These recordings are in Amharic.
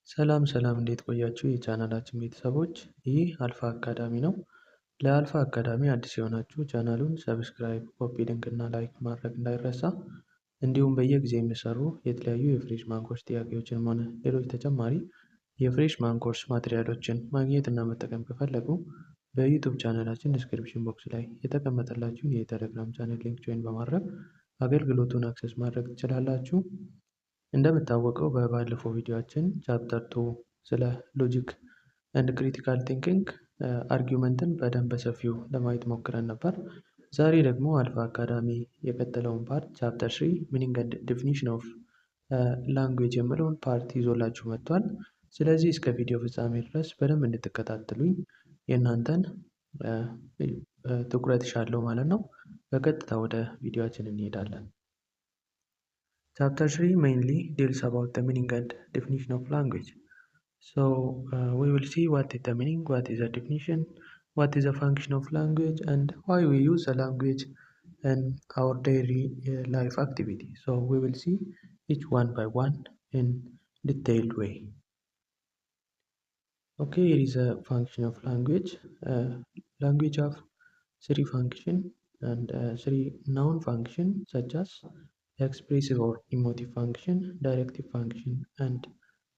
ሰላም ሰላም እንዴት ቆያችሁ የቻናላችን ቤተሰቦች ይህ አልፋ አካዳሚ ነው። ለአልፋ አካዳሚ አዲስ የሆናችሁ ቻናሉን ሰብስክራይብ ኮፒ ሊንክ እና ላይክ ማድረግ እንዳይረሳ። እንዲሁም በየጊዜው የሚሰሩ የተለያዩ የፍሬሽማን ኮርስ ጥያቄዎችን ሆነ ሌሎች ተጨማሪ የፍሬሽማን ኮርስ ማቴሪያሎችን ማግኘት እና መጠቀም ከፈለጉ በዩቱብ ቻናላችን ዲስክሪፕሽን ቦክስ ላይ የተቀመጠላችሁን የቴሌግራም ቻናል ሊንክ ጆይን በማድረግ አገልግሎቱን አክሰስ ማድረግ ትችላላችሁ። እንደሚታወቀው በባለፈው ቪዲዮአችን ቻፕተር 2 ስለ ሎጂክ ኤንድ ክሪቲካል ቲንኪንግ አርጊውመንትን በደንብ በሰፊው ለማየት ሞክረን ነበር። ዛሬ ደግሞ አልፋ አካዳሚ የቀጠለውን ፓርት ቻፕተር 3 ሚኒንግ ኤንድ ዴፊኒሽን ኦፍ ላንጉዌጅ የሚለውን ፓርት ይዞላችሁ መጥቷል። ስለዚህ እስከ ቪዲዮ ፍጻሜ ድረስ በደንብ እንድትከታተሉኝ የእናንተን ትኩረት እሻለሁ ማለት ነው። በቀጥታ ወደ ቪዲዮአችን እንሄዳለን። Chapter 3 mainly deals about the meaning and definition of language. So we will see what is the meaning, what is the definition, what is the function of language, and why we use a language in our daily life activity. So we will see each one by one in detailed way. Okay, here is a function of language. Language of three function and three noun function such as expressive or emotive function, directive function, and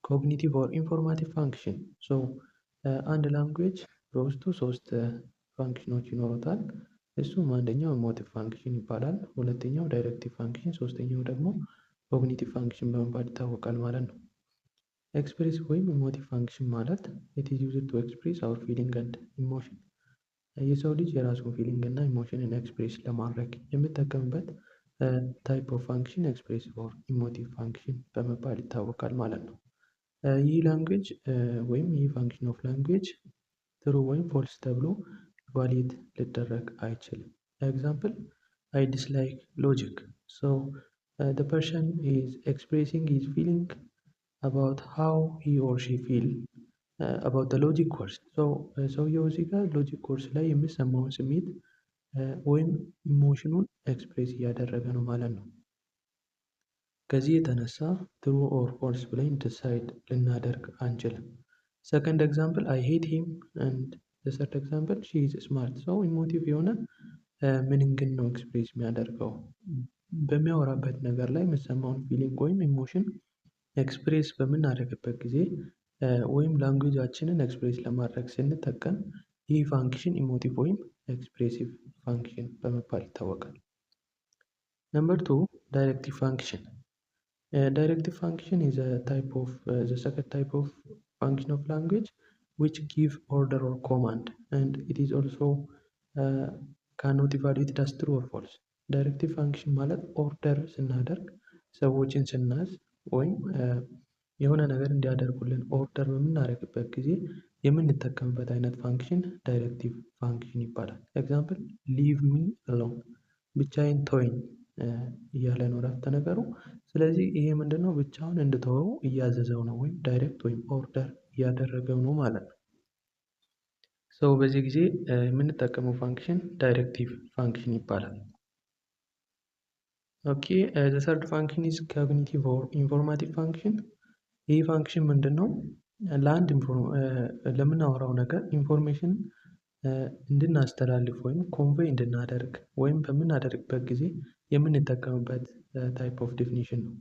cognitive or informative function. So አንድ ላንጉዌጅ በውስጡ ሶስት ፋንክሽኖች ይኖሩታል። እሱም አንደኛው ኢሞቲቭ ፋንክሽን ይባላል፣ ሁለተኛው ዳይሬክቲቭ ፋንክሽን፣ ሶስተኛው ደግሞ ኮግኒቲቭ ፋንክሽን በመባል ይታወቃል ማለት ነው። ኤክስፕሬሲቭ ወይም ኢሞቲቭ ፋንክሽን ማለት ኢት ኢዝ ዩዝድ ቱ ኤክስፕሬስ አወር ፊሊንግ ኤንድ ኢሞሽን። የሰው ልጅ የራሱን ፊሊንግ እና ኢሞሽንን ኤክስፕሬስ ለማድረግ የሚጠቀምበት ታይፕ ኦፍ ፋንክሽን ኤክስፕሬሲቭ ኦር ኢሞቲቭ ፋንክሽን በመባል ይታወቃል ማለት ነው። ይህ ላንጉዌጅ ወይም ይህ ፋንክሽን ኦፍ ላንጉዌጅ ትሩ ወይም ፎልስ ተብሎ ቫሊድ ሊደረግ አይችልም። ኤግዛምፕል አይ ዲስላይክ ሎጂክ። ሶ the person is expressing his feeling about how he or she feel about the logic course. So ሰውየው እዚህ ጋር ሎጂክ ኮርስ ላይ የሚሰማውን ስሜት ወይም ኢሞሽኑን ኤክስፕሬስ እያደረገ ነው ማለት ነው። ከዚህ የተነሳ ትሩ ኦር ፎልስ ብለን ዲሳይድ ልናደርግ አንችልም። ሰከንድ ኤግዛምፕል አይ ሄት ሂም ኤንድ ሰርድ ኤግዛምፕል ሺ ኢዝ ስማርት። ሰው ኢሞቲቭ የሆነ ሚኒንግን ነው ኤክስፕሬስ የሚያደርገው። በሚያወራበት ነገር ላይ የሚሰማውን ፊሊንግ ወይም ኢሞሽን ኤክስፕሬስ በምናደርግበት ጊዜ ወይም ላንጉዌጃችንን ኤክስፕሬስ ለማድረግ ስንጠቀም ይህ ፋንክሽን ኢሞቲቭ ወይም ኤክስፕሬሲቭ ፋንክሽን በመባል ይታወቃል። ነምበር 2 ዳይሬክቲቭ ፋንክሽን። Directive function is a type of the second type of function of language which give order or command, and it is also cannot evaluate as true or false. Directive function ማለት ኦርደር ስናደርግ ሰዎችን ስናዝ ወይም የሆነ ነገር እንዲያደርጉልን ኦርደር በምናደርግበት ጊዜ የምንጠቀምበት አይነት ፋንክሽን ዳይሬክቲቭ ፋንክሽን ይባላል። ኤግዛምፕል ሊቭ ሚ አሎን፣ ብቻዬን ተወኝ እያለ ነው አረፍተ ነገሩ። ስለዚህ ይሄ ምንድነው? ብቻውን እንድተወው እያዘዘው ነው ወይም ዳይሬክት ወይም ኦርደር እያደረገው ነው ማለት ነው። ሰው በዚህ ጊዜ የምንጠቀመው ፋንክሽን ዳይሬክቲቭ ፋንክሽን ይባላል። ኦኬ ዘ ሰርድ ፋንክሽን ኢዝ ኮግኒቲቭ ኦር ኢንፎርማቲቭ ፋንክሽን። ይህ ፋንክሽን ምንድነው? ለአንድ ለምናወራው ነገር ኢንፎርሜሽን እንድናስተላልፍ ወይም ኮንቬይ እንድናደርግ ወይም በምናደርግበት ጊዜ የምንጠቀምበት ታይፕ ኦፍ ዴፊኒሽን ነው።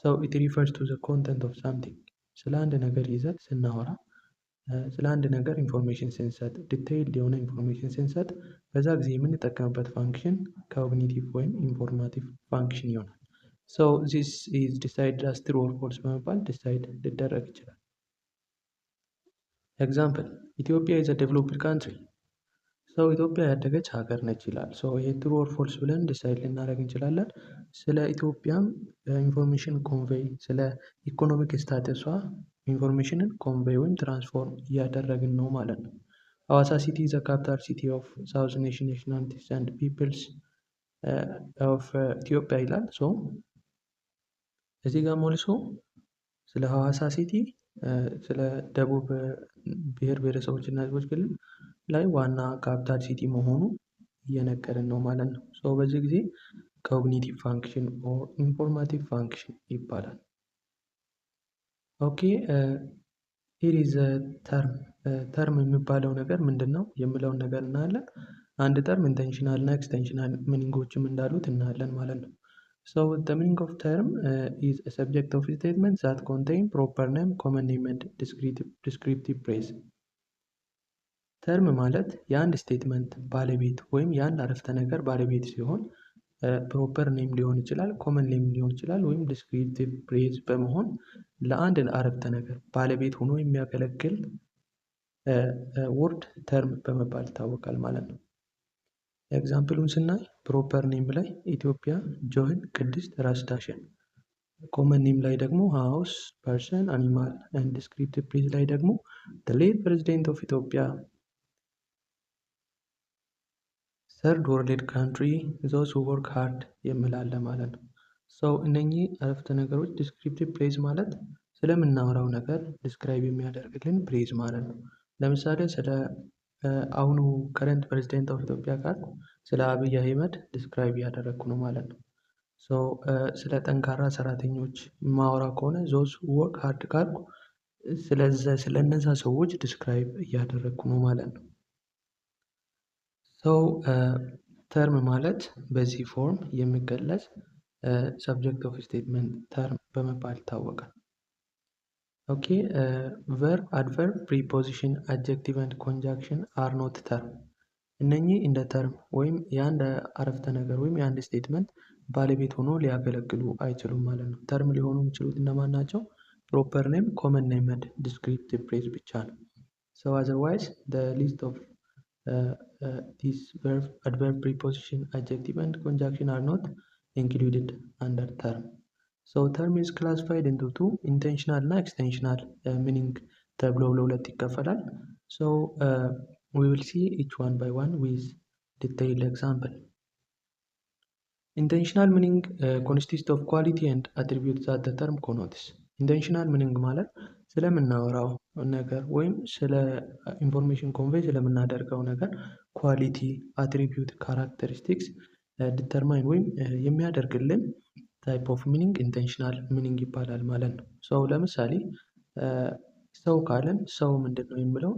ሶ ኢት ሪፈርስ ቱ ዘ ኮንተንት ኦፍ ሳምቲንግ። ስለ አንድ ነገር ይዘት ስናወራ፣ ስለ አንድ ነገር ኢንፎርሜሽን ስንሰጥ፣ ዲቴይልድ የሆነ ኢንፎርሜሽን ስንሰጥ በዛ ጊዜ የምንጠቀምበት ፋንክሽን ኮግኒቲቭ ወይም ኢንፎርማቲቭ ፋንክሽን ይሆናል። ሶ ዚስ ኢዝ ዲሳይድድ አስ ትሩ ኦር ፎልስ በመባል ዲሳይድ ሊደረግ ይችላል። ኤግዛምፕል ኢትዮጵያ ኢዝ አ ዴቨሎፕድ ካንትሪ። ሰው ኢትዮጵያ ያደገች ሀገር ነች ይላል። ሶ ይሄ ትሩ ኦር ፎልስ ብለን ዲሳይድ ልናደርግ እንችላለን። ስለ ኢትዮጵያም ኢንፎርሜሽን ኮንቬይ፣ ስለ ኢኮኖሚክ ስታተሷ ኢንፎርሜሽንን ኮንቬይ ወይም ትራንስፎርም እያደረግን ነው ማለት ነው። ሐዋሳ ሲቲ ዘ ካፒታል ሲቲ ኦፍ ሳውዝ ናሽናሊቲስ ኤንድ ፒፕልስ ኦፍ ኢትዮጵያ ይላል። ሶ እዚህ ጋር ሞልሶ ስለ ሐዋሳ ሲቲ ስለ ደቡብ ብሔር ብሔረሰቦችና ሕዝቦች ክልል ላይ ዋና ካፒታል ሲቲ መሆኑ እየነገረን ነው ማለት ነው። ሶ በዚህ ጊዜ ኮግኒቲቭ ፋንክሽን ኦር ኢንፎርማቲቭ ፋንክሽን ይባላል። ኦኬ ሂር ኢዝ ተርም። ተርም የሚባለው ነገር ምንድን ነው የምለውን ነገር እናያለን። አንድ ተርም ኢንቴንሽናል እና ኤክስቴንሽናል ሚኒንጎችም እንዳሉት እናያለን ማለት ነው። So the meaning of term is a subject of statements that contain proper name, common name and descriptive phrase. ተርም ማለት የአንድ ስቴትመንት ባለቤት ወይም የአንድ አረፍተ ነገር ባለቤት ሲሆን ፕሮፐር ኔም ሊሆን ይችላል፣ ኮመን ኔም ሊሆን ይችላል፣ ወይም ዲስክሪፕቲቭ ፕሬዝ በመሆን ለአንድ አረፍተ ነገር ባለቤት ሆኖ የሚያገለግል ወርድ ተርም በመባል ይታወቃል ማለት ነው። ኤግዛምፕሉን ስናይ ፕሮፐር ኔም ላይ ኢትዮጵያ፣ ጆን፣ ቅድስት፣ ራስ ዳሸን። ኮመን ኔም ላይ ደግሞ ሃውስ፣ ፐርሰን፣ አኒማል ኤንድ ዲስክሪፕቲቭ ፕሬዝ ላይ ደግሞ the late president of ኢትዮጵያ፣ ሰርድ ወርልድ ካንትሪ፣ ዞዝ ሁ ወርክ ሃርድ የምላለ ማለት ነው። ሰው እነኚህ አረፍተ ነገሮች ዲስክሪፕቲቭ ፕሬዝ ማለት ስለምናወራው ነገር ዲስክራይብ የሚያደርግልን ፕሬዝ ማለት ነው። ለምሳሌ ስለ አሁኑ ከረንት ፕሬዚደንት ኦፍ ኢትዮጵያ ካልኩ ስለ አብይ አህመድ ዲስክራይብ እያደረግኩ ነው ማለት ነው። ስለ ጠንካራ ሰራተኞች ማወራ ከሆነ ዞዝ ሁ ወርክ ሃርድ ካልኩ ስለነዛ ሰዎች ዲስክራይብ እያደረግኩ ነው ማለት ነው። ተርም ማለት በዚህ ፎርም የሚገለጽ ሰብጀክት ኦፍ ስቴትመንት ተርም በመባል ይታወቃል። ኦኬ ቨርብ፣ አድቨርብ፣ ፕሪፖዚሽን፣ አድጀክቲቭ ኤንድ ኮንጃንክሽን አር ኖት ተርም። እነኚህ እንደ ተርም ወይም የአንድ አረፍተ ነገር ወይም የአንድ ስቴትመንት ባለቤት ሆኖ ሊያገለግሉ አይችሉም ማለት ነው። ተርም ሊሆኑ የሚችሉት እነማን ናቸው? ፕሮፐር ኔም፣ ኮመን ኔም ኤንድ ዲስክሪፕቲቭ ፕሬዝ ብቻ ነው። So otherwise the list of these verb, adverb, preposition, adjective and conjunction are not included under term. So term is classified into two, intentional እና extensional meaning ተብሎ ለሁለት ይከፈላል። So we will see each one by one with detailed example. Intentional meaning consists of quality and attributes that the term connotes. Intentional meaning ማለት ስለምናወራው ነገር ወይም ስለ ኢንፎርሜሽን ኮንቬይ ስለምናደርገው ነገር ኳሊቲ፣ አትሪቢዩት፣ ካራክተሪስቲክስ ዲተርማይን ወይም የሚያደርግልን ታይፕ ኦፍ ሚኒንግ ኢንቴንሽናል ሚኒንግ ይባላል ማለት ነው። ሰው ለምሳሌ ሰው ካለን ሰው ምንድን ነው የሚለው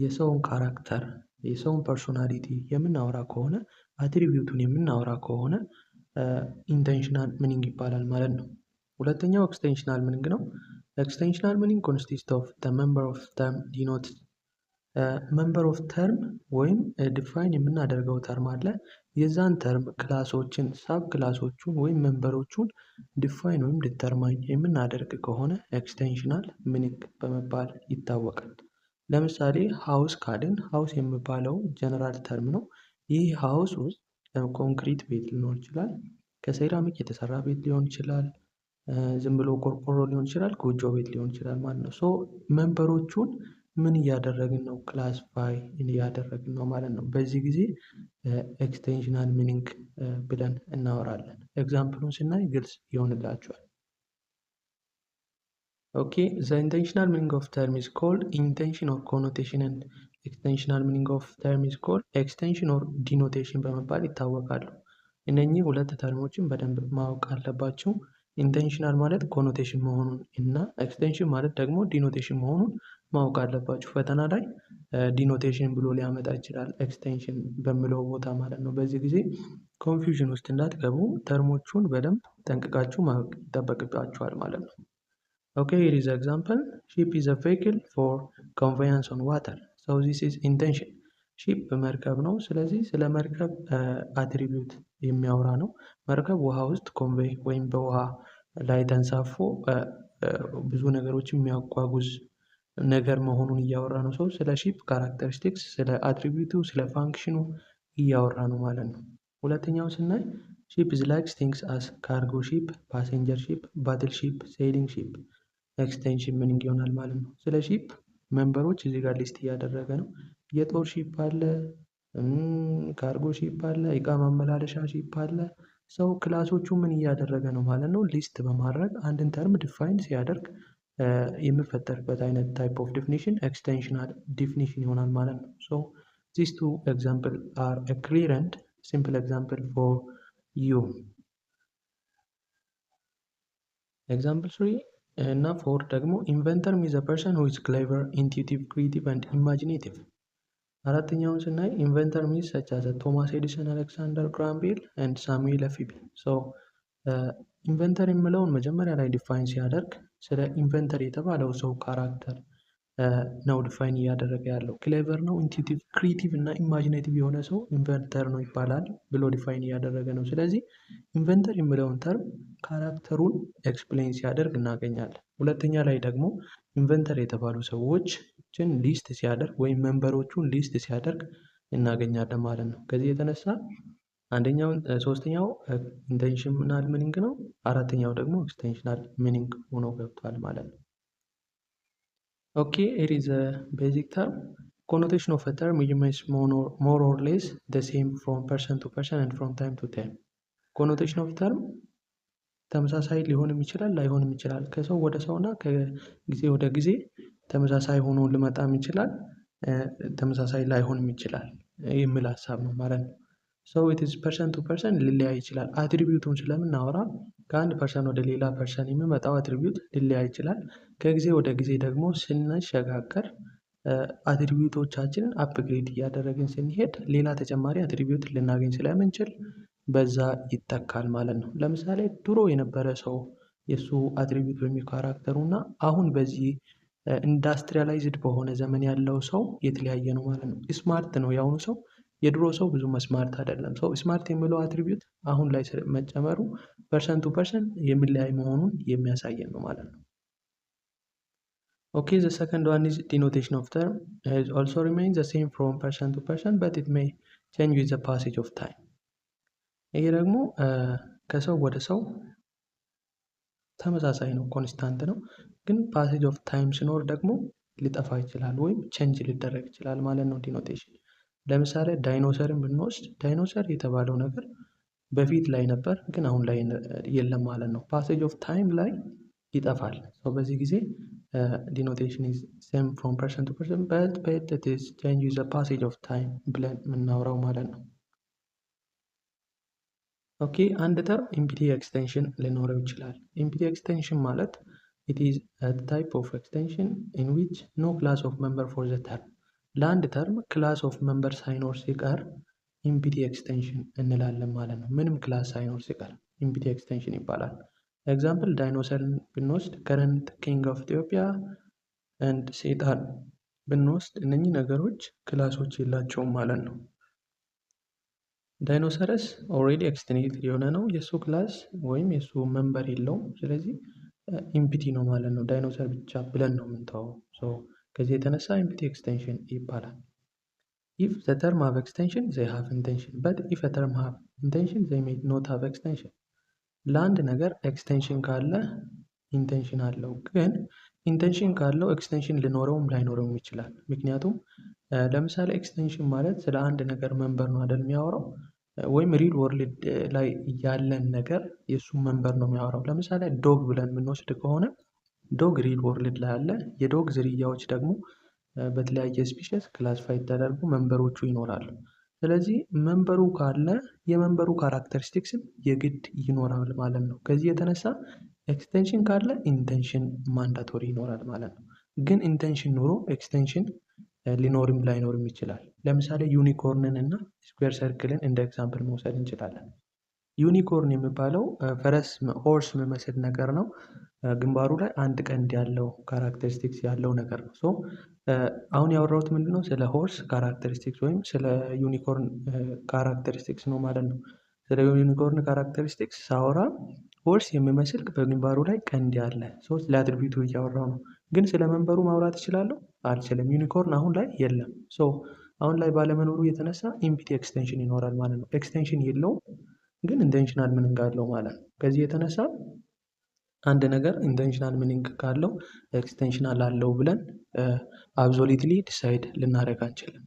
የሰውን ካራክተር፣ የሰውን ፐርሶናሊቲ የምናወራ ከሆነ አትሪቢዩቱን የምናወራ ከሆነ ኢንቴንሽናል ሚኒንግ ይባላል ማለት ነው። ሁለተኛው ኤክስቴንሽናል ሚኒንግ ነው። ኤክስቴንሽናል ሚኒንግ ኮንሲስት ኦፍ ዘ ሜምበር ኦፍ ተርም ዲኖትስ። ሜምበር ኦፍ ተርም ወይም ዲፋይን የምናደርገው ተርም አለ። የዛን ተርም ክላሶችን፣ ሳብ ክላሶቹን ወይም ሜምበሮቹን ዲፋይን ወይም ዲተርማይን የምናደርግ ከሆነ ኤክስቴንሽናል ሚኒንግ በመባል ይታወቃል። ለምሳሌ ሃውስ ካልን ሃውስ የሚባለው ጀነራል ተርም ነው። ይህ ሃውስ ውስጥ ኮንክሪት ቤት ሊኖር ይችላል፣ ከሴራሚክ የተሰራ ቤት ሊሆን ይችላል፣ ዝም ብሎ ቆርቆሮ ሊሆን ይችላል፣ ጎጆ ቤት ሊሆን ይችላል ማለት ነው። ሶ ሜምበሮቹን ምን እያደረግን ነው? ክላሲፋይ እያደረግን ነው ማለት ነው። በዚህ ጊዜ ኤክስቴንሽናል ሚኒንግ ብለን እናወራለን። ኤግዛምፕሉን ስናይ ግልጽ ይሆንላቸዋል። ኦኬ ዘ ኢንቴንሽናል ሚኒንግ ኦፍ ተርም ኢዝ ኮልድ ኢንቴንሽን ኦር ኮኖቴሽን ኤንድ ኤክስቴንሽናል ሚኒንግ ኦፍ ተርም ኢዝ ኮልድ ኤክስቴንሽን ኦር ዲኖቴሽን በመባል ይታወቃሉ። እነኚህ ሁለት ተርሞችን በደንብ ማወቅ አለባቸው። ኢንቴንሽናል ማለት ኮኖቴሽን መሆኑን እና ኤክስቴንሽን ማለት ደግሞ ዲኖቴሽን መሆኑን ማወቅ አለባችሁ። ፈተና ላይ ዲኖቴሽን ብሎ ሊያመጣ ይችላል ኤክስቴንሽን በሚለው ቦታ ማለት ነው። በዚህ ጊዜ ኮንፊውዥን ውስጥ እንዳትገቡ ተርሞቹን በደንብ ጠንቅቃችሁ ማወቅ ይጠበቅባችኋል ማለት ነው። ኦኬ here is example. Ship is a vehicle for conveyance on water. So this is intention. ሺፕ መርከብ ነው። ስለዚህ ስለ መርከብ አትሪቢዩት የሚያወራ ነው። መርከብ ውሃ ውስጥ ኮንቬይ ወይም በውሃ ላይ ተንሳፎ ብዙ ነገሮችን የሚያጓጉዝ ነገር መሆኑን እያወራ ነው። ሰው ስለ ሺፕ ካራክተሪስቲክስ፣ ስለ አትሪቢዩቱ፣ ስለ ፋንክሽኑ እያወራ ነው ማለት ነው። ሁለተኛው ስናይ ሺፕ is like things as ካርጎ ሺፕ፣ ፓሴንጀር ሺፕ፣ ባትል ሺፕ፣ ሴይሊንግ ሺፕ ኤክስቴንሽን ሚኒንግ ይሆናል ማለት ነው። ስለ ሺፕ ሜምበሮች እዚህ ጋር ሊስት እያደረገ ነው። የጦር ሺፕ አለ፣ ካርጎ ሺፕ አለ፣ እቃ ማመላለሻ ሺፕ አለ። ሰው ክላሶቹ ምን እያደረገ ነው ማለት ነው? ሊስት በማድረግ አንድን ተርም ዲፋይን ሲያደርግ የሚፈጠርበት አይነት ታይፕ ኦፍ ዲፊኒሽን ኤክስቴንሽናል ዲፊኒሽን ይሆናል ማለት ነው። ሶ ዚስ ቱ ኤግዛምፕል አር ኤ ክሊር ኤንድ ሲምፕል ኤግዛምፕል ፎር ዩ። ኤግዛምፕል 3 እና ፎር ደግሞ ኢንቨንተር ሚዝ አ ፐርሰን ሁ ኢዝ ክሌቨር ኢንቱቲቭ ክሪኤቲቭ ኤንድ ኢማጂኔቲቭ። አራተኛውን ስናይ ኢንቨንተር ሚዝ ሰች አዘ ቶማስ ኤዲሰን፣ አሌክሳንደር ግራሃም ቤል ኤንድ ሳሙኤል ኤፍ ቢ። ኢንቨንተር የምለውን መጀመሪያ ላይ ዲፋይን ሲያደርግ ስለ ኢንቨንተር የተባለው ሰው ካራክተር ነው ዲፋይን እያደረገ ያለው። ክሌቨር ነው፣ ኢንቱቲቭ ክሪኤቲቭ እና ኢማጂኔቲቭ የሆነ ሰው ኢንቨንተር ነው ይባላል ብሎ ዲፋይን እያደረገ ነው። ስለዚህ ኢንቨንተር የምለውን ተርም ካራክተሩን ኤክስፕሌን ሲያደርግ እናገኛለን። ሁለተኛ ላይ ደግሞ ኢንቨንተር የተባሉ ሰዎችን ሊስት ሲያደርግ ወይም መንበሮቹን ሊስት ሲያደርግ እናገኛለን ማለት ነው። ከዚህ የተነሳ ሶስተኛው ኢንቴንሽናል ሚኒንግ ነው፣ አራተኛው ደግሞ ኤክስቴንሽናል ሚኒንግ ሆኖ ገብቷል ማለት ነው። Okay, it is a basic term. Connotation of a term means more or less the same from person to person and from time to time. Connotation of term ተመሳሳይ ሊሆንም ይችላል ላይሆንም ይችላል። ከሰው ወደ ሰውና ከጊዜ ወደ ጊዜ ተመሳሳይ ሆኖ ሊመጣም ይችላል፣ ተመሳሳይ ላይሆንም ይችላል የሚል ሀሳብ ነው ማለት ነው። So it is person to person ሊለያይ ይችላል። አትሪቢዩቱን ስለምናወራ ከአንድ ፐርሰን ወደ ሌላ ፐርሰን የሚመጣው አትሪቢዩት ሊለያይ ይችላል። ከጊዜ ወደ ጊዜ ደግሞ ስንሸጋገር አትሪቢዩቶቻችንን አፕግሬድ እያደረግን ስንሄድ ሌላ ተጨማሪ አትሪቢዩት ልናገኝ ስለምንችል በዛ ይተካል ማለት ነው። ለምሳሌ ድሮ የነበረ ሰው የእሱ አትሪቢዩት ወይም ካራክተሩ እና አሁን በዚህ ኢንዳስትሪያላይዝድ በሆነ ዘመን ያለው ሰው የተለያየ ነው ማለት ነው። ስማርት ነው የአሁኑ ሰው፣ የድሮ ሰው ብዙ ስማርት አይደለም። ሰው ስማርት የሚለው አትሪቢዩት አሁን ላይ መጨመሩ ፐርሰን ቱ ፐርሰን የሚለያይ መሆኑን የሚያሳየን ነው ማለት ነው። Okay, the second one is denotation of term. It also remains the same from person to person, but it may change with the passage of time. ይሄ ደግሞ ከሰው ወደ ሰው ተመሳሳይ ነው፣ ኮንስታንት ነው። ግን ፓሴጅ ኦፍ ታይም ሲኖር ደግሞ ሊጠፋ ይችላል ወይም ቼንጅ ሊደረግ ይችላል ማለት ነው ዲኖቴሽን። ለምሳሌ ዳይኖሰርን ብንወስድ ዳይኖሰር የተባለው ነገር በፊት ላይ ነበር ግን አሁን ላይ የለም ማለት ነው። ፓሴጅ ኦፍ ታይም ላይ ይጠፋል። በዚህ ጊዜ denotation is same from person to person but it is change with the passage of time ብለን የምናወራው ማለት ነው። ኦኬ አንድ ተርም ኢምፒቲ ኤክስቴንሽን ሊኖረው ይችላል። ኢምፒቲ ኤክስቴንሽን ማለት it is a type of extension in which no class of member for the term። ለአንድ ተርም ክላስ ኦፍ መንበር ሳይኖር ሲቀር ኢምፒቲ ኤክስቴንሽን እንላለን ማለት ነው። ምንም ክላስ ሳይኖር ሲቀር ኢምፒቲ ኤክስቴንሽን ይባላል። ኤግዛምፕል ዳይኖሰርን ብንወስድ ከረንት ኪንግ ኦፍ ኢትዮጵያ ኤንድ ሴጣን ብንወስድ እነኚህ ነገሮች ክላሶች የላቸውም ማለት ነው። ዳይኖሰረስ ኦልሬዲ ኤክስቴንትድ የሆነ ነው፣ የእሱ ክላስ ወይም የእሱ መንበር የለውም። ስለዚህ ኢምፒቲ ነው ማለት ነው። ዳይኖሰር ብቻ ብለን ነው የምንተወው። ከዚህ የተነሳ ኢምፒቲ ኤክስቴንሽን ይባላል። if the term have extension they have intention but if a term have intention they may not have extension። ለአንድ ነገር ኤክስቴንሽን ካለ ኢንቴንሽን አለው፣ ግን ኢንቴንሽን ካለው ኤክስቴንሽን ሊኖረውም ላይኖረውም ይችላል። ምክንያቱም ለምሳሌ ኤክስቴንሽን ማለት ስለ አንድ ነገር መንበር ነው አይደል የሚያወራው፣ ወይም ሪል ወርልድ ላይ ያለን ነገር የእሱ መንበር ነው የሚያወራው። ለምሳሌ ዶግ ብለን የምንወስድ ከሆነ ዶግ ሪል ወርልድ ላይ አለ። የዶግ ዝርያዎች ደግሞ በተለያየ ስፒሽስ ክላሲፋይ ተደርጎ መንበሮቹ ይኖራሉ። ስለዚህ መንበሩ ካለ የመንበሩ ካራክተሪስቲክስም የግድ ይኖራል ማለት ነው። ከዚህ የተነሳ ኤክስቴንሽን ካለ ኢንቴንሽን ማንዳቶሪ ይኖራል ማለት ነው። ግን ኢንቴንሽን ኖሮ ኤክስቴንሽን ሊኖርም ላይኖርም ይችላል። ለምሳሌ ዩኒኮርንን እና ስኩዌር ሰርክልን እንደ ኤግዛምፕል መውሰድ እንችላለን። ዩኒኮርን የሚባለው ፈረስ ሆርስ የሚመስል ነገር ነው። ግንባሩ ላይ አንድ ቀንድ ያለው ካራክተሪስቲክስ ያለው ነገር ነው። አሁን ያወራሁት ምንድነው ስለ ሆርስ ካራክተሪስቲክስ ወይም ስለ ዩኒኮርን ካራክተሪስቲክስ ነው ማለት ነው። ስለ ዩኒኮርን ካራክተሪስቲክስ ሳወራ ሆርስ የሚመስል በግንባሩ ላይ ቀንድ ያለ ስለ አትሪቢዩቱ እያወራው ነው። ግን ስለ መንበሩ ማውራት እችላለሁ አልችልም። ዩኒኮርን አሁን ላይ የለም። አሁን ላይ ባለመኖሩ የተነሳ ኢምፒቲ ኤክስቴንሽን ይኖራል ማለት ነው። ኤክስቴንሽን የለውም ግን ኢንቴንሽናል ሚኒንግ አለው ማለት ነው። ከዚህ የተነሳ አንድ ነገር ኢንቴንሽናል ሚኒንግ ካለው ኤክስቴንሽናል አለው ብለን አብሶሉትሊ ዲሳይድ ልናደርግ አንችልም።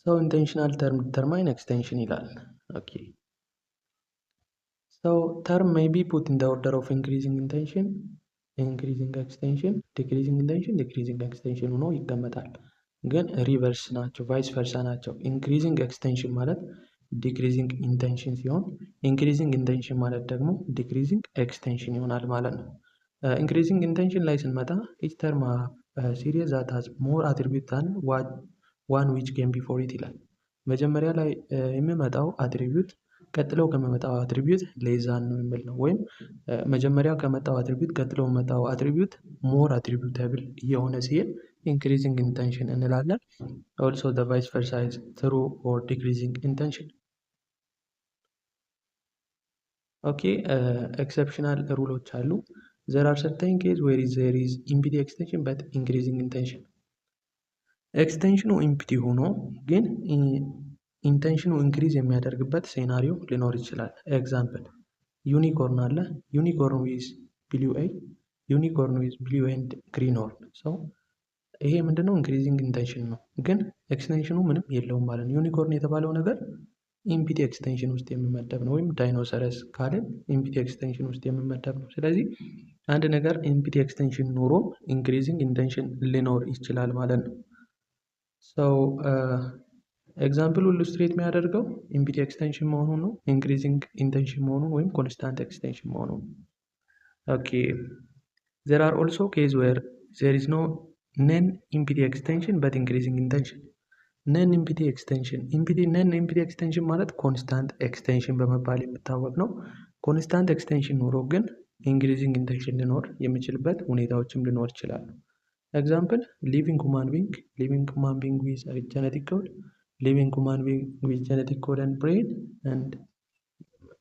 ኢንቴንሽናል ተርም ዲተርማይን ኤክስቴንሽን ይላል። ኦኬ term may be put in the order of increasing intention, increasing extension, decreasing intention, decreasing extension ሆኖ ይቀመጣል። ግን ሪቨርስ ናቸው፣ ቫይስ ቨርሳ ናቸው። ኢንክሪዚንግ ኤክስቴንሽን ማለት ዲክሪዚንግ ኢንቴንሽን ሲሆን ኢንክሪዚንግ ኢንቴንሽን ማለት ደግሞ ዲክሪዚንግ ኤክስቴንሽን ይሆናል ማለት ነው። ኢንክሪዚንግ ኢንቴንሽን ላይ ስንመጣ ኢች ተርም ሲሪየስ ዛት ሃዝ ሞር አትሪቢዩት ዛን ዋን ዊች ኬም ቢፎር ኢት ይላል። መጀመሪያ ላይ የሚመጣው አትሪቢዩት ቀጥለው ከሚመጣው አትሪቢዩት ሌዛን ነው የሚል ነው። ወይም መጀመሪያ ከመጣው አትሪቢዩት ቀጥለው ከመጣው አትሪቢዩት ሞር አትሪቢዩታብል እየሆነ ሲሄድ ኢንክሪዚንግ ኢንቴንሽን እንላለን። ኦልሶ ዘ ቫይስ ቨርሳ ኢዝ ትሩ ኦር ዲክሪዚንግ ኢንቴንሽን። ኦኬ ኤክሰፕሽናል ሩሎች አሉ። there are certain case where there is empty extension but increasing intention። ኤክስቴንሽኑ ኢምፕቲ ሆኖ ግን ኢንቴንሽኑ ኢንክሪዝ የሚያደርግበት ሴናሪዮ ሊኖር ይችላል። ኤግዛምፕል ዩኒኮርን አለ። ዩኒኮርን ዊዝ ብሉ አይ፣ ዩኒኮርን ዊዝ ብሉ ኤንድ ግሪን ሆርን። ሰው ይሄ ምንድነው? ኢንክሪዚንግ ኢንቴንሽን ነው፣ ግን ኤክስቴንሽኑ ምንም የለውም ማለት ነው። ዩኒኮርን የተባለው ነገር ኢምፒቲ ኤክስቴንሽን ውስጥ የሚመደብ ነው። ወይም ዳይኖሰረስ ካልን ኢምፒቲ ኤክስቴንሽን ውስጥ የሚመደብ ነው። ስለዚህ አንድ ነገር ኢምፒቲ ኤክስቴንሽን ኖሮ ኢንክሪዚንግ ኢንቴንሽን ሊኖር ይችላል ማለት ነው። ሰው ኤግዛምፕሉ ኢሉስትሬት የሚያደርገው ኢምፒቲ ኤክስቴንሽን መሆኑን ነው፣ ኢንክሪዚንግ ኢንቴንሽን መሆኑን ወይም ኮንስታንት ኤክስቴንሽን መሆኑን። ኦኬ there are also case where there is no non empty extension but increasing intention። ነን ኢምፒቲ ኤክስቴንሽን ነን ኢምፒቲ ኤክስቴንሽን ማለት ኮንስታንት ኤክስቴንሽን በመባል የሚታወቅ ነው። ኮንስታንት ኤክስቴንሽን ኖሮ ግን ኢንክሪዚንግ ኢንቴንሽን ሊኖር የሚችልበት ሁኔታዎችም ሊኖር ይችላሉ። ኤግዛምፕል ሊቪንግ ሁማን ቢንግ ዊዝ ጀነቲክ ኮድ፣ ሊቪንግ ሁማን ቢንግ ዊዝ ጀነቲክ ኮድ ኤንድ ብሬን ኤንድ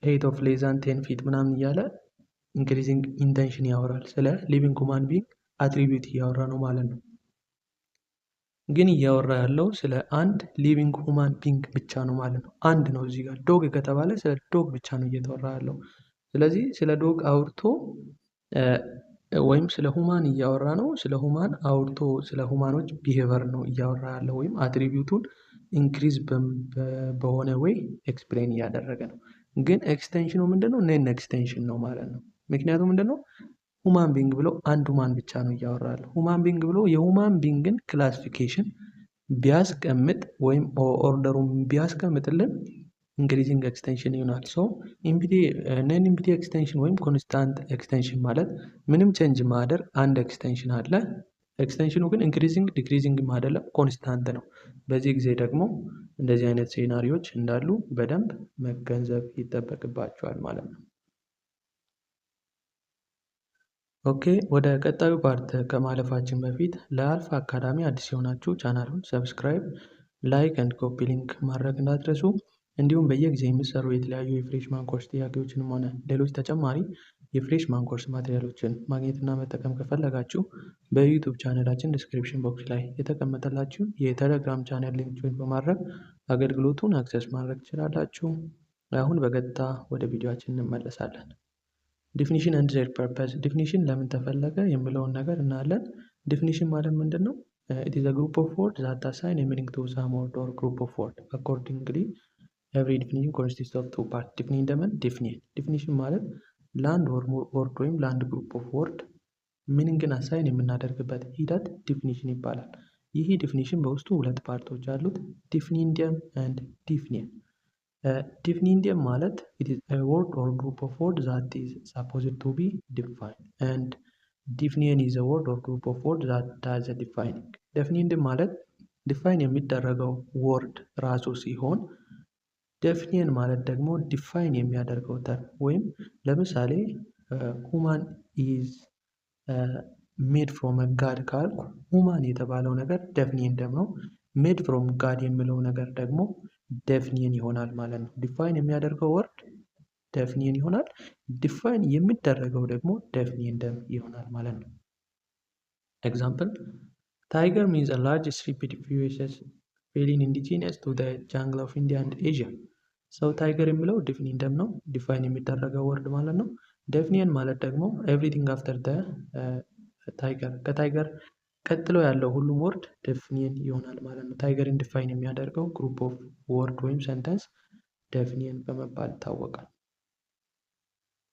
ሄይት ኦፍ ሌስ ዛን 10 ፊት ምናምን እያለ ኢንክሪዚንግ ኢንቴንሽን ያወራል። ስለ ሊቪንግ ሁማን ቢንግ አትሪቢዩት እያወራ ነው ማለት ነው። ግን እያወራ ያለው ስለ አንድ ሊቪንግ ሁማን ቢንግ ብቻ ነው ማለት ነው። አንድ ነው። እዚህ ጋር ዶግ ከተባለ ስለ ዶግ ብቻ ነው እየተወራ ያለው። ስለዚህ ስለ ዶግ አውርቶ ወይም ስለ ሁማን እያወራ ነው። ስለ ሁማን አውርቶ ስለ ሁማኖች ቢሄቨር ነው እያወራ ያለው፣ ወይም አትሪቢዩቱን ኢንክሪዝ በሆነ ወይ ኤክስፕሌን እያደረገ ነው። ግን ኤክስቴንሽኑ ምንድነው? ነን ኤክስቴንሽን ነው ማለት ነው። ምክንያቱም ምንድነው? ሁማን ቢንግ ብሎ አንድ ሁማን ብቻ ነው እያወራ ያለው። ሁማን ቢንግ ብሎ የሁማን ቢንግን ክላሲፊኬሽን ቢያስቀምጥ ወይም ኦርደሩን ቢያስቀምጥልን ኢንክሪዚንግ ኤክስቴንሽን ይሆናል። ሶ ነን ኢምፒቲ ኤክስቴንሽን ወይም ኮንስታንት ኤክስቴንሽን ማለት ምንም ቼንጅ ማደር አንድ ኤክስቴንሽን አለ። ኤክስቴንሽኑ ግን ኢንክሪዚንግ ዲክሪዚንግ አይደለም፣ ኮንስታንት ነው። በዚህ ጊዜ ደግሞ እንደዚህ አይነት ሴናሪዎች እንዳሉ በደንብ መገንዘብ ይጠበቅባቸዋል ማለት ነው። ኦኬ ወደ ቀጣዩ ፓርት ከማለፋችን በፊት ለአልፋ አካዳሚ አዲስ የሆናችሁ ቻናሉን ሰብስክራይብ፣ ላይክ ኤንድ ኮፒ ሊንክ ማድረግ እንዳትረሱ። እንዲሁም በየጊዜ የሚሰሩ የተለያዩ የፍሬሽማን ኮርስ ጥያቄዎችንም ሆነ ሌሎች ተጨማሪ የፍሬሽማን ኮርስ ማቴሪያሎችን ማግኘትና መጠቀም ከፈለጋችሁ በዩቲዩብ ቻናላችን ዲስክሪፕሽን ቦክስ ላይ የተቀመጠላችሁ የቴሌግራም ቻናል ሊንክ ጆይን በማድረግ አገልግሎቱን አክሰስ ማድረግ ትችላላችሁ። አሁን በቀጥታ ወደ ቪዲዮአችን እንመለሳለን። ዲፊኒሽን ኤንድ ዜር ፐርፐስ። ዲፊኒሽን ለምን ተፈለገ የሚለውን ነገር እናያለን። ዲፊኒሽን ማለት ምንድን ነው? it is a group of words that assign a meaning to some word or group of words. accordingly every definition consists of two parts. ዲፊኒሽን ማለት ለአንድ ወርድ ወይም ለአንድ ግሩፕ ኦፍ ወርድ ሚኒንግን አሳይን የምናደርግበት ሂደት ዲፊኒሽን ይባላል። ይህ ዲፊኒሽን በውስጡ ሁለት ፓርቶች አሉት፣ ዲፊኒንዲየም ኤንድ ዲፊኒየን። ዲፊኒንዲየም ማለት it is a word or group of words that is supposed to be defined and definition is a word or group of words that does the defining. ዲፊኒንዲየም ማለት ዲፋይን የሚደረገው ወርድ ራሱ ሲሆን ዴፊኒየን ማለት ደግሞ ዲፋይን የሚያደርገው ተርም ወይም ለምሳሌ ሁማን ኢዝ ሜድ ፍሮም ጋድ ካልኩ ሁማን የተባለው ነገር ዴፊኒየን ነው። ሜድ ፍሮም ጋድ የሚለው ነገር ደግሞ ዴፊኒየን ይሆናል ማለት ነው። ዲፋይን የሚያደርገው ወርድ ዴፊኒየን ይሆናል፣ ዲፋይን የሚደረገው ደግሞ ዴፊኒየን ይሆናል ማለት ነው። ኤግዛምፕል ታይገር ሚንስ a large striped species feline indigenous to the jungle of India and Asia። ሰው ታይገር የሚለው ዲፊኒንደም ነው፣ ዲፋይን የሚደረገው ወርድ ማለት ነው። ዴፊኒየን ማለት ደግሞ ኤቭሪቲንግ አፍተር ታይገር፣ ከታይገር ቀጥሎ ያለው ሁሉም ወርድ ዴፊኒየን ይሆናል ማለት ነው። ታይገርን ዲፋይን የሚያደርገው ግሩፕ ኦፍ ወርድ ወይም ሰንተንስ ዴፊኒየን በመባል ይታወቃል።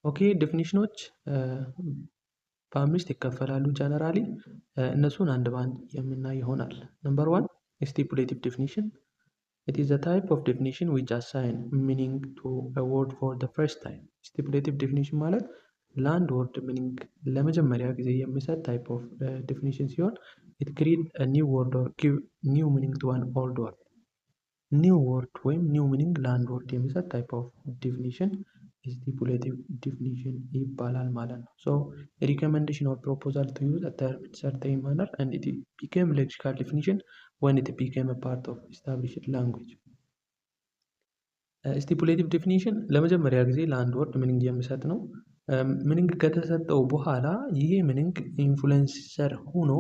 ኦኬ ዲፊኒሽኖች በአምስት ይከፈላሉ ጀነራሊ። እነሱን አንድ ባንድ የምናይ ይሆናል። ነምበር 1 ስቲፑሌቲቭ ዲፊኒሽን። it is a type of definition which assign meaning to a word for the first time። ስቲፑሌቲቭ ዲፊኒሽን ማለት ለአንድ ወርድ ሚኒንግ ለመጀመሪያ ጊዜ የሚሰጥ ታይፕ ኦፍ ዲፊኒሽን ሲሆን ኢት ክሪኤት ኒው ወርድ ኦር ጊቭ ኒው ሚኒንግ ቱ አን ኦልድ ወርድ። ኒው ወርድ ወይም ኒው ሚኒንግ ለአንድ ወርድ የሚሰጥ ታይፕ ኦፍ ዲፊኒሽን ስቲፑሌቲቭ ዲፊኒሽን ይባላል ማለት ነው። ሶ ሪኮመንዴሽን ኦር ፕሮፖዛል ቱ ዩዝ አ ተርም ኢን ሰርቴን ማነር ኤንድ ኢት ቢኬም ሌክሲካል ዲፊኒሽን ወን ኢት ቢኬም አ ፓርት ኦፍ ኤስታብሊሽድ ላንጉዌጅ። ስቲፑሌቲቭ ዲፊኒሽን ለመጀመሪያ ጊዜ ለአንድ ወርድ ሚኒንግ የሚሰጥ ነው። ሚኒንግ ከተሰጠው በኋላ ይሄ ሚኒንግ ኢንፍሉዌንሰር ሆኖ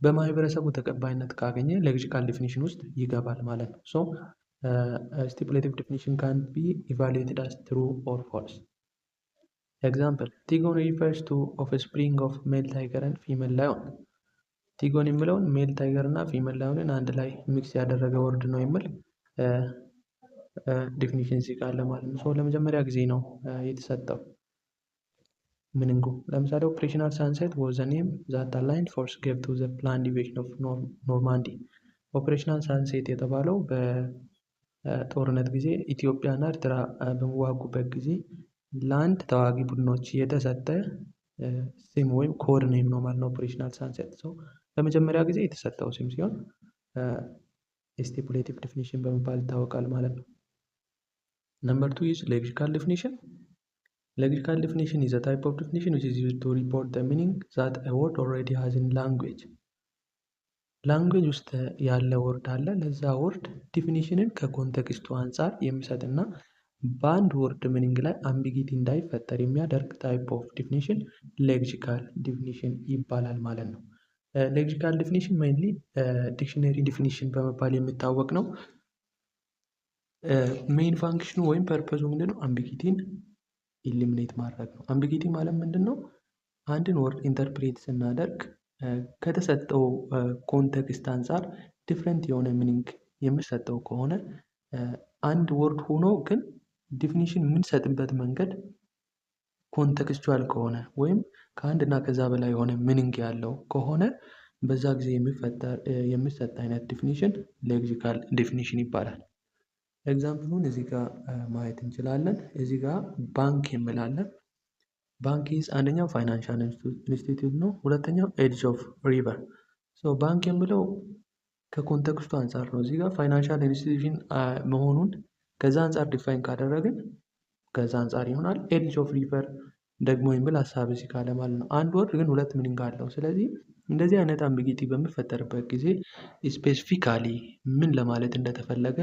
በማህበረሰቡ ተቀባይነት ካገኘ ሌክሲካል ዲፊኒሽን ውስጥ ይገባል ማለት ነው። ሶ ስቲፑሌቲቭ ዲፊኒሽን ካን ቢ ኢቫሉዌትድ አስ ትሩ ኦር ፎልስ። ኤግዛምፕል ቲጎን ሪፈርስ ቱ ኦፍስፕሪንግ ኦፍ ሜል ታይገር ኤንድ ፊሜል ላዮን። ቲጎን የሚለውን ሜል ታይገር እና ፊሜል ላዮንን አንድ ላይ ሚክስ ያደረገ ወርድ ነው የሚል ዲፊኒሽን እዚህ ጋር አለ ማለት ነው። ሶ ለመጀመሪያ ጊዜ ነው የተሰጠው ሚኒንጉ። ለምሳሌ ኦፕሬሽናል ሳንሴት ዋዝ ዘ ኔም ዛት አላይንድ ፎርስ ጌቭ ቱ ዘ ፕላንድ ኢንቬዥን ኦፍ ኖርማንዲ። ኦፕሬሽናል ሳንሴት የተባለው በጦርነት ጊዜ ኢትዮጵያ እና ኤርትራ በሚዋጉበት ጊዜ ለአንድ ተዋጊ ቡድኖች የተሰጠ ስም ወይም ኮድ ኔም ነው ማለት ነው ኦፕሬሽናል ሳንሴት። ሰው ለመጀመሪያ ጊዜ የተሰጠው ስም ሲሆን ስቲፑሌቲቭ ዲፊኒሽን በመባል ይታወቃል ማለት ነው። ነምበር 2 is lexical definition. Lexical definition is a type of definition which is used to report the meaning that a word already has in language. ላንጉዌጅ ውስጥ ያለ ወርድ አለ። ለዛ ወርድ ዲፊኒሽንን ከኮንቴክስቱ አንጻር የሚሰጥና በአንድ ወርድ ሚኒንግ ላይ አምቢጊቲ እንዳይፈጠር የሚያደርግ ታይፕ ኦፍ ዲፊኒሽን ሌክሲካል ዲፊኒሽን ይባላል ማለት ነው። ሌክሲካል ዲፊኒሽን ሜይንሊ ዲክሽነሪ ዲፊኒሽን በመባል የሚታወቅ ነው። ሜይን ፋንክሽኑ ወይም ፐርፐዙ ምንድነው? አምቢጊቲን ኢሊሚኔት ማድረግ ነው። አምቢጊቲ ማለት ምንድነው? አንድን ወርድ ኢንተርፕሬት ስናደርግ ከተሰጠው ኮንቴክስት አንጻር ዲፍረንት የሆነ ሚኒንግ የሚሰጠው ከሆነ አንድ ወርድ ሆኖ ግን ዲፊኒሽን የምንሰጥበት መንገድ ኮንቴክስቹዋል ከሆነ ወይም ከአንድ እና ከዛ በላይ የሆነ ሚኒንግ ያለው ከሆነ በዛ ጊዜ የሚሰጥ አይነት ዲፊኒሽን ሌክሲካል ዲፊኒሽን ይባላል። ኤግዛምፕሉን እዚህ ጋር ማየት እንችላለን። እዚህ ጋር ባንክ የሚላለን። ባንክ ኢዝ አንደኛው ፋይናንሻል ኢንስቲትዩት ነው። ሁለተኛው ኤድጅ ኦፍ ሪቨር። ሶ ባንክ የሚለው ከኮንቴክስቱ አንጻር ነው። እዚህ ጋር ፋይናንሻል ኢንስቲትዩሽን መሆኑን ከዛ አንጻር ዲፋይን ካደረግን ከዛ አንጻር ይሆናል። ኤድጅ ኦፍ ሪቨር ደግሞ የሚል ሀሳብ እዚህ ካለ ማለት ነው። አንድ ወርድ ግን ሁለት ሚኒንግ አለው። ስለዚህ እንደዚህ አይነት አምቢጊቲ በሚፈጠርበት ጊዜ ስፔሲፊካሊ ምን ለማለት እንደተፈለገ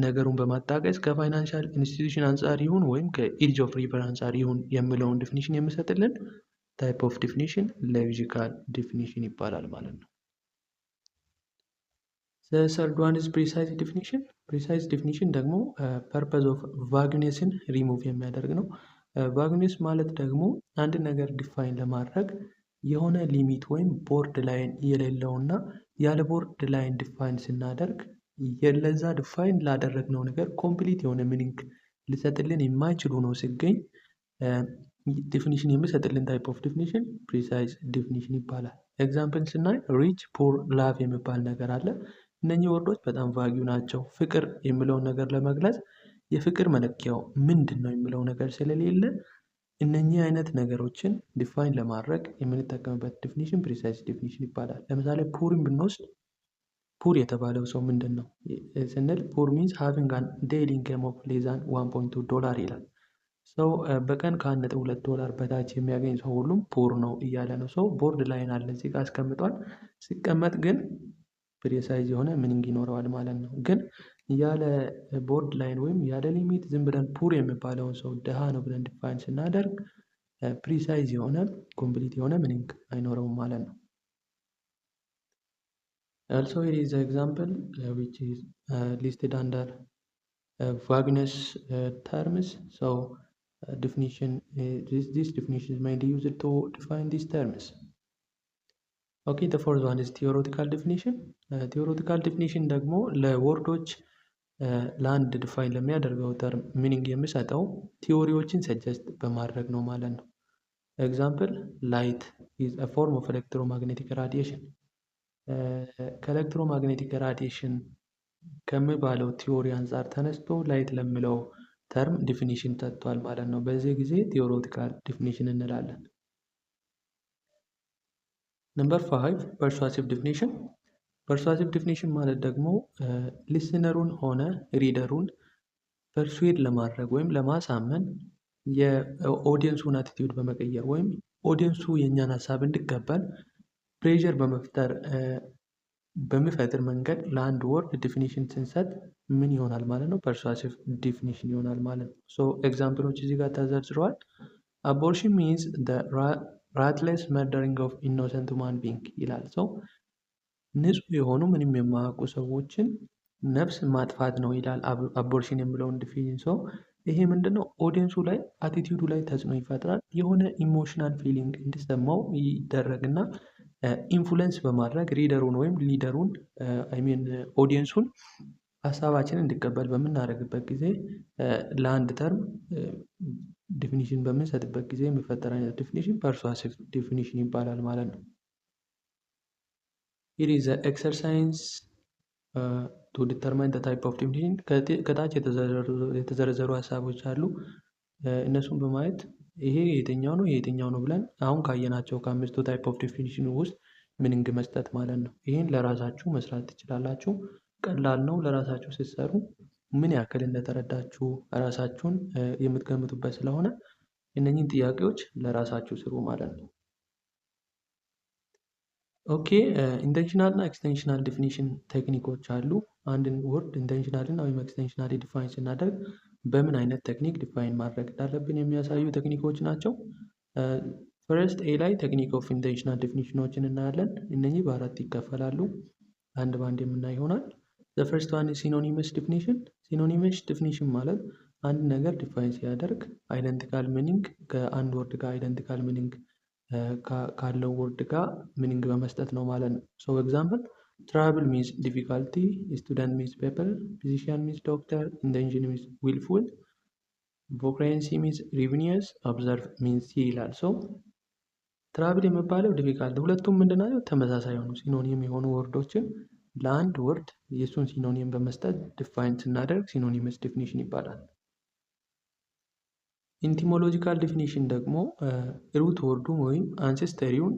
ነገሩን በማጣቀስ ከፋይናንሻል ኢንስቲትዩሽን አንጻር ይሁን ወይም ከኤድጅ ኦፍ ሪቨር አንጻር ይሁን የሚለውን ዲፊኒሽን የሚሰጥልን ታይፕ ኦፍ ዲፊኒሽን ሌክሲካል ዲፊኒሽን ይባላል ማለት ነው። The third one is precise definition. Precise definition ደግሞ purpose of vagueness-ን ሪሙቭ የሚያደርግ ነው። vagueness ማለት ደግሞ አንድ ነገር ዲፋይን ለማድረግ የሆነ ሊሚት ወይም ቦርድ ላይን የሌለውና ያለ ቦርድ ላይን ዲፋይን ስናደርግ ለዛ ዲፋይን ላደረግነው ነገር ኮምፕሊት የሆነ ሚኒንግ ሊሰጥልን የማይችሉ ነው ሲገኝ ዲፊኒሽን የሚሰጥልን ታይፕ ኦፍ ዲፊኒሽን ፕሪሳይዝ ዲፊኒሽን ይባላል። ኤግዛምፕል ስናይ ሪች፣ ፑር፣ ላቭ የሚባል ነገር አለ። እነኚህ ወርዶች በጣም ቫጊው ናቸው። ፍቅር የሚለውን ነገር ለመግለጽ የፍቅር መለኪያው ምንድን ነው የሚለው ነገር ስለሌለ እነኚህ አይነት ነገሮችን ዲፋይን ለማድረግ የምንጠቀምበት ዲፊኒሽን ፕሪሳይዝ ዲፊኒሽን ይባላል። ለምሳሌ ፑርን ብንወስድ ፑር የተባለው ሰው ምንድን ነው ስንል ፑር ሚንስ ሃቪንግ አን ዴይሊ ኢንካም ኦፍ ሌስ ዛን $1.2 ይላል። ሰው በቀን $1.2 በታች የሚያገኝ ሰው ሁሉም ፑር ነው እያለ ነው። ሰው ቦርድ ላይን አለ እዚህ ጋር አስቀምጧል። ሲቀመጥ ግን ፕሪሳይዝ የሆነ ሚኒንግ ይኖረዋል ማለት ነው። ግን ያለ ቦርድ ላይን ወይም ያለ ሊሚት ዝም ብለን ፑር የሚባለውን ሰው ድሃ ነው ብለን ዲፋይን ስናደርግ ፕሪሳይዝ የሆነ ኮምፕሊት የሆነ ሚኒንግ አይኖረውም ማለት ነው። Also here is an example which is listed under vagueness terms. So definition this definition is mainly used to define these terms. Okay, the fourth one is theoretical definition. Theoretical definition ደግሞ ለወርዶች ለአንድ ዲፋይን ለሚያደርገው ተርም ሚኒንግ የሚሰጠው ቲዎሪዎችን ሰጀስት በማድረግ ነው ማለት ነው። ኤግዛምፕል ላይት is a form of electromagnetic radiation. ከኤሌክትሮማግኔቲክ ራዲዬሽን ከሚባለው ቲዎሪ አንጻር ተነስቶ ላይት ለሚለው ተርም ዲፊኒሽን ሰጥቷል ማለት ነው። በዚህ ጊዜ ቲዎሬቲካል ዲፊኒሽን እንላለን። ነምበር 5 ፐርሱዋሲቭ ዲፊኒሽን። ፐርሱዋሲቭ ዲፊኒሽን ማለት ደግሞ ሊስነሩን ሆነ ሪደሩን ፐርሱዌድ ለማድረግ ወይም ለማሳመን የኦዲየንሱን አቲቲዩድ በመቀየር ወይም ኦዲየንሱ የእኛን ሀሳብ እንዲቀበል ፕሬዠር በመፍጠር በሚፈጥር መንገድ ለአንድ ወርድ ዲፊኒሽን ስንሰጥ ምን ይሆናል ማለት ነው? ፐርሱዋሲቭ ዲፊኒሽን ይሆናል ማለት ነው። ሶ ኤግዛምፕሎች እዚህ ጋር ተዘርዝረዋል። አቦርሽን ሚንስ ራትለስ መርደሪንግ ኦፍ ኢኖሰንት ሁማን ቢንግ ይላል። ሰው ንጹህ የሆኑ ምንም የማያውቁ ሰዎችን ነፍስ ማጥፋት ነው ይላል አቦርሽን የሚለውን ዲፊኒሽን። ሰው ይሄ ምንድነው? ኦዲየንሱ ላይ አቲቲዩዱ ላይ ተጽዕኖ ይፈጥራል። የሆነ ኢሞሽናል ፊሊንግ እንዲሰማው ይደረግና ኢንፍሉዌንስ በማድረግ ሪደሩን ወይም ሊደሩን አይሚን ኦዲየንሱን ሀሳባችንን እንዲቀበል በምናደርግበት ጊዜ ለአንድ ተርም ዲፊኒሽን በምንሰጥበት ጊዜ የሚፈጠር አይነት ዲፊኒሽን ፐርሱዋሲቭ ዲፊኒሽን ይባላል ማለት ነው። It is an exercise to determine the type of definition። ከታች የተዘረዘሩ ሀሳቦች አሉ። እነሱን በማየት ይሄ የትኛው ነው የትኛው ነው ብለን አሁን ካየናቸው ከአምስቱ ታይፕ ኦፍ ዲፊኒሽን ውስጥ ሚኒንግ መስጠት ማለት ነው። ይህን ለራሳችሁ መስራት ትችላላችሁ። ቀላል ነው። ለራሳችሁ ስትሰሩ ምን ያክል እንደተረዳችሁ ራሳችሁን የምትገምቱበት ስለሆነ እነኚህን ጥያቄዎች ለራሳችሁ ስሩ ማለት ነው። ኦኬ ኢንቴንሽናል እና ኤክስቴንሽናል ዲፊኒሽን ቴክኒኮች አሉ። አንድን ወርድ ኢንቴንሽናል እና ወይም ኤክስቴንሽናሊ ዲፋይን ስናደርግ በምን አይነት ቴክኒክ ዲፋይን ማድረግ እንዳለብን የሚያሳዩ ቴክኒኮች ናቸው። ፈርስት ኤ ላይ ቴክኒክ ኦፍ ኢንቴንሽናል ዲፊኒሽኖችን እናያለን። እነኚህ በአራት ይከፈላሉ። አንድ ባንድ የምናይ ይሆናል። ዘ ፈርስት ዋን ሲኖኒመስ ዲፊኒሽን። ሲኖኒመስ ዲፊኒሽን ማለት አንድ ነገር ዲፋይን ሲያደርግ አይደንቲካል ሚኒንግ ከአንድ ወርድ ጋር አይደንቲካል ሚኒንግ ካለው ወርድ ጋር ሚኒንግ በመስጠት ነው ማለት ነው። ሶ ኤግዛምፕል ትራቭል ሚንስ ዲፊካልቲ፣ ስቱደንት ሚንስ ፔፐር፣ ፊዚሽያን ሚንስ ዶክተር፣ ኢንቴንሽን ሚንስ ዊልፉል፣ ቮክሬንሲ ሚንስ ሪቪኒየስ፣ ኦብዘርቭ ሚንስ ይላል። ሶ ትራቭል የሚባለው ዲፊካልቲ፣ ሁለቱም ምንድናቸው? ተመሳሳይ የሆኑ ሲኖኒም የሆኑ ወርዶችን ለአንድ ወርድ የእሱን ሲኖኒም በመስጠት ዲፋይን ስናደርግ ሲኖኒመስ ዲፊኒሽን ይባላል። ኢንቲሞሎጂካል ዲፊኒሽን ደግሞ ሩት ወርዱን ወይም አንሴስተሪውን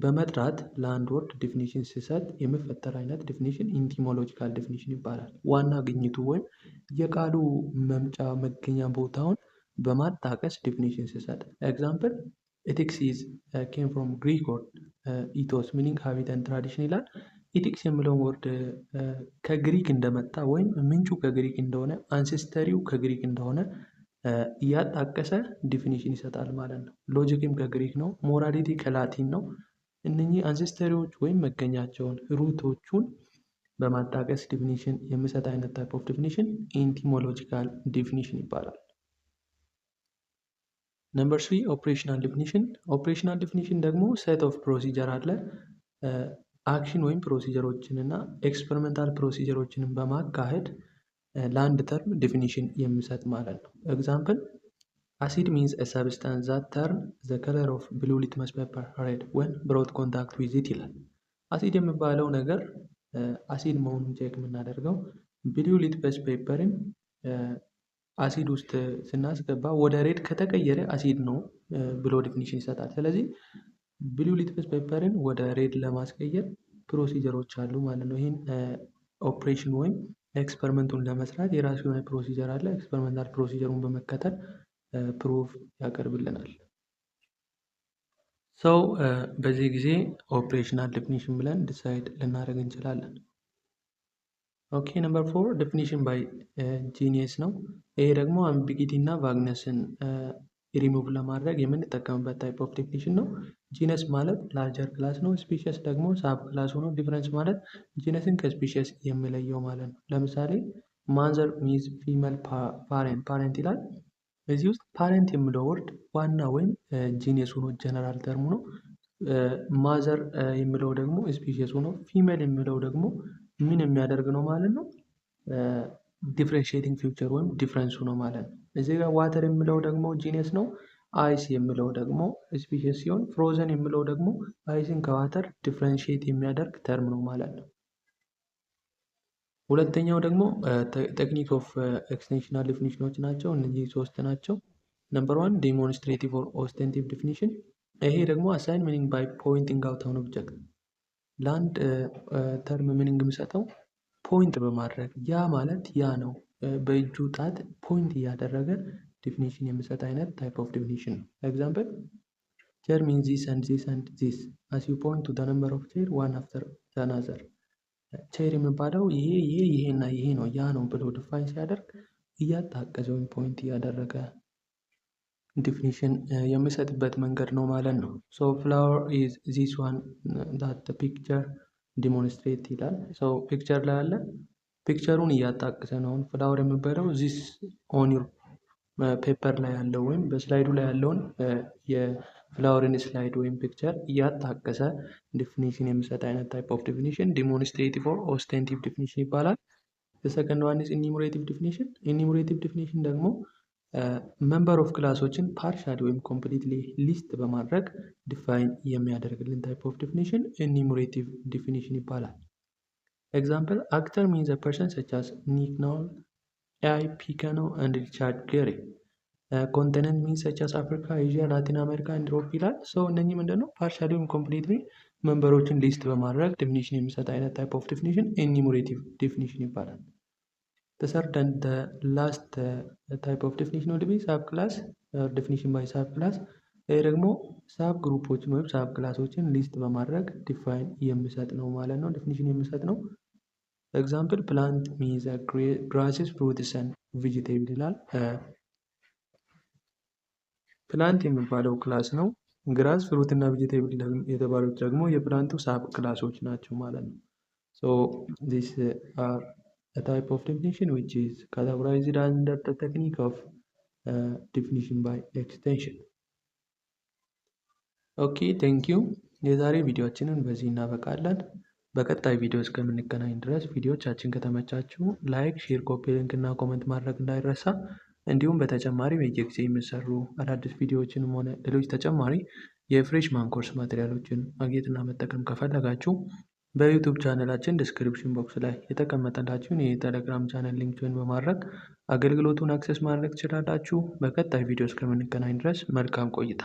በመጥራት ለአንድ ወርድ ዲፊኒሽን ሲሰጥ የሚፈጠር አይነት ዲፊኒሽን ኢንቲሞሎጂካል ዲፊኒሽን ይባላል። ዋና ግኝቱ ወይም የቃሉ መምጫ መገኛ ቦታውን በማጣቀስ ዲፊኒሽን ሲሰጥ ኤግዛምፕል ኤቲክስ ኢዝ ኬም ፍሮም ግሪክ ወርድ ኢቶስ ሚኒንግ ሃቢት ኤንድ ትራዲሽን ይላል። ኢቲክስ የሚለውን ወርድ ከግሪክ እንደመጣ ወይም ምንጩ ከግሪክ እንደሆነ አንሴስተሪው ከግሪክ እንደሆነ እያጣቀሰ ዲፊኒሽን ይሰጣል ማለት ነው። ሎጂክም ከግሪክ ነው። ሞራሊቲ ከላቲን ነው። እነኚህ አንሴስተሪዎች ወይም መገኛቸውን ሩቶቹን በማጣቀስ ዲፊኒሽን የሚሰጥ አይነት ታይፕ ኦፍ ዲፊኒሽን ኢንቲሞሎጂካል ዲፊኒሽን ይባላል። ነምበር 3 ኦፕሬሽናል ዲፊኒሽን። ኦፕሬሽናል ዲፊኒሽን ደግሞ ሴት ኦፍ ፕሮሲጀር አለ። አክሽን ወይም ፕሮሲጀሮችን እና ኤክስፐሪመንታል ፕሮሲጀሮችንን በማካሄድ ለአንድ ተርም ዲፊኒሽን የሚሰጥ ማለት ነው። ኤግዛምፕል አሲድ ሚንስ ኤ ሰብስታንስ ዛት ተርን ዘ ከለር ኦፍ ብሉ ሊትመስ ፔፐር ሬድ ወን ብሮት ኮንታክት ዊዝ ኢት ይላል። አሲድ የሚባለው ነገር አሲድ መሆኑን ቼክ የምናደርገው ብሉ ሊትመስ ፔፐርን አሲድ ውስጥ ስናስገባ ወደ ሬድ ከተቀየረ አሲድ ነው ብሎ ዲፊኒሽን ይሰጣል። ስለዚህ ብሉ ሊትመስ ፔፐርን ወደ ሬድ ለማስቀየር ፕሮሲጀሮች አሉ ማለት ነው። ይህን ኦፕሬሽን ወይም ኤክስፐሪመንቱን ለመስራት የራሱ የሆነ ፕሮሲጀር አለ። ኤክስፐሪመንታል ፕሮሲጀሩን በመከተል ፕሩፍ ያቀርብልናል። ሰው በዚህ ጊዜ ኦፕሬሽናል ዲፊኒሽን ብለን ዲሳይድ ልናደርግ እንችላለን። ኦኬ ነምበር 4 ዲፊኒሽን ባይ ጂኒየስ ነው። ይሄ ደግሞ አምቢጊቲ እና ቫግነስን ሪሙቭ ለማድረግ የምንጠቀምበት ታይፕ ኦፍ ዲፊኒሽን ነው። ጂነስ ማለት ላርጀር ክላስ ነው። ስፒሽስ ደግሞ ሳብ ክላስ ሆኖ ዲፍረንስ ማለት ጂነስን ከስፒሽስ የሚለየው ማለት ነው። ለምሳሌ ማዘር ሚዝ ፊመል ፓሬንት ይላል። እዚህ ውስጥ ፓሬንት የሚለው ወርድ ዋና ወይም ጂነስ ሆኖ ጀነራል ተርሙ ነው። ማዘር የሚለው ደግሞ ስፒሽስ ሆኖ ፊሜል የሚለው ደግሞ ምን የሚያደርግ ነው ማለት ነው? ዲፍረንሺየቲንግ ፊውቸር ወይም ዲፍረንሱ ነው ማለት ነው። እዚህ ጋር ዋተር የሚለው ደግሞ ጂነስ ነው። አይስ የሚለው ደግሞ ስፒሽስ ሲሆን ፍሮዘን የሚለው ደግሞ አይስን ከዋተር ዲፍረንሺየት የሚያደርግ ተርም ነው ማለት ነው። ሁለተኛው ደግሞ ቴክኒክ ኦፍ ኤክስቴንሽናል ዲፊኒሽኖች ናቸው። እነዚህ ሶስት ናቸው። ነምበር 1 ዲሞንስትሬቲቭ ኦር ኦስተንቲቭ ዲፊኒሽን። ይሄ ደግሞ አሳይን ሚኒንግ ባይ ፖይንቲንግ አውት አን ኦብጀክት። ለአንድ ተርም ሚኒንግ የሚሰጠው ፖይንት በማድረግ ያ ማለት ያ ነው፣ በእጁ ጣት ፖይንት እያደረገ ዲፊኒሽን የሚሰጥ አይነት ታይፕ ኦፍ ዲፊኒሽን ነው። ኤግዛምፕል ቼር ሚንስ ዚስ ኤንድ ዚስ ኤንድ ዚስ አስ ዩ ፖይንት ቱ ዘ ነምበር ኦፍ ቼር ዋን አፍተር ዘ አናዘር። ቼር የሚባለው ይሄና ይሄ ነው ያ ነው ብሎ ዲፋይን ሲያደርግ እያጣቀሰ ወይም ፖይንት እያደረገ ዲፊኒሽን የሚሰጥበት መንገድ ነው ማለት ነው። ሶ ፍላወር ኢዝ ዚስ ዋን ዳት ፒክቸር ዲሞንስትሬት ይላል። ሶ ፒክቸር ላይ አለ፣ ፒክቸሩን እያጣቀሰ ነው። ፍላወር የሚባለው ዚስ ኦን ዩር ፔፐር ላይ ያለው ወይም በስላይዱ ላይ ያለውን የፍላወርን ስላይድ ወይም ፒክቸር እያጣቀሰ ዲፊኒሽን የሚሰጥ አይነት ታይፕ ኦፍ ዲፊኒሽን ዲሞንስትሬቲቭ ኦር ኦስተንቲቭ ዲፊኒሽን ይባላል። ሰከንድ ዋን ኢዝ ኢኒሙሬቲቭ ዲፊኒሽን። ኢኒሙሬቲቭ ዲፊኒሽን ደግሞ መንበር ኦፍ ክላሶችን ፓርሻሊ ወይም ኮምፕሊትሊ ሊስት በማድረግ ዲፋይን የሚያደርግልን ታይፕ ኦፍ ዲፊኒሽን ኢኒሙሬቲቭ ዲፊኒሽን ይባላል። ኤግዛምፕል አክተር ሚንስ አ ፐርሰን ሰች አስ ኒክ ኖል፣ ኤአይ ፒካኖ ኤንድ ሪቻርድ ጌሪ። ኮንቲነንት ሚንስ ሰች አስ አፍሪካ፣ ኤዥያ፣ ላቲን አሜሪካ ኤንድ ዩሮፕ ይላል። ሰው እነኚህ ምንድነው ፓርሻሊ ወይም ኮምፕሊትሊ መንበሮችን ሊስት በማድረግ ዲፊኒሽን የሚሰጥ አይነት ታይፕ ኦፍ ዲፊኒሽን ኢኒሙሬቲቭ ዲፊኒሽን ይባላል። The third and the last type of definition will be subclass, definition by subclass. ይሄ ደግሞ ሳብ ግሩፖችን ወይም ሳብ ክላሶችን ሊስት በማድረግ ዲፋይን የሚሰጥ ነው ማለት ነው፣ ዲፊኒሽን የሚሰጥ ነው። ኤግዛምፕል ፕላንት ሚንስ grasses, fruits and vegetable ይላል። ፕላንት የሚባለው ክላስ ነው። ግራስ፣ ፍሩት እና ቬጂቴብል የተባሉት ደግሞ የፕላንቱ ሳብ ክላሶች ናቸው ማለት ነው። So these are a type of definition which is categorized under the technique of definition by extension. Okay, thank you. የዛሬ ቪዲዮአችንን በዚህ እናበቃለን። በቀጣይ ቪዲዮ እስከምንገናኝ ድረስ ቪዲዮቻችን ከተመቻችሁ ላይክ፣ ሼር፣ ኮፒ ሊንክ እና ኮሜንት ማድረግ እንዳይረሳ። እንዲሁም በተጨማሪ በየጊዜ የሚሰሩ አዳዲስ ቪዲዮዎችንም ሆነ ሌሎች ተጨማሪ የፍሬሽማን ኮርስ ማቴሪያሎችን ማግኘትና መጠቀም ከፈለጋችሁ በዩቲዩብ ቻናላችን ዲስክሪፕሽን ቦክስ ላይ የተቀመጠላችሁን የቴሌግራም ቻናል ሊንክ ጆይን በማድረግ አገልግሎቱን አክሰስ ማድረግ ትችላላችሁ። በቀጣይ ቪዲዮ እስከምንገናኝ ድረስ መልካም ቆይታ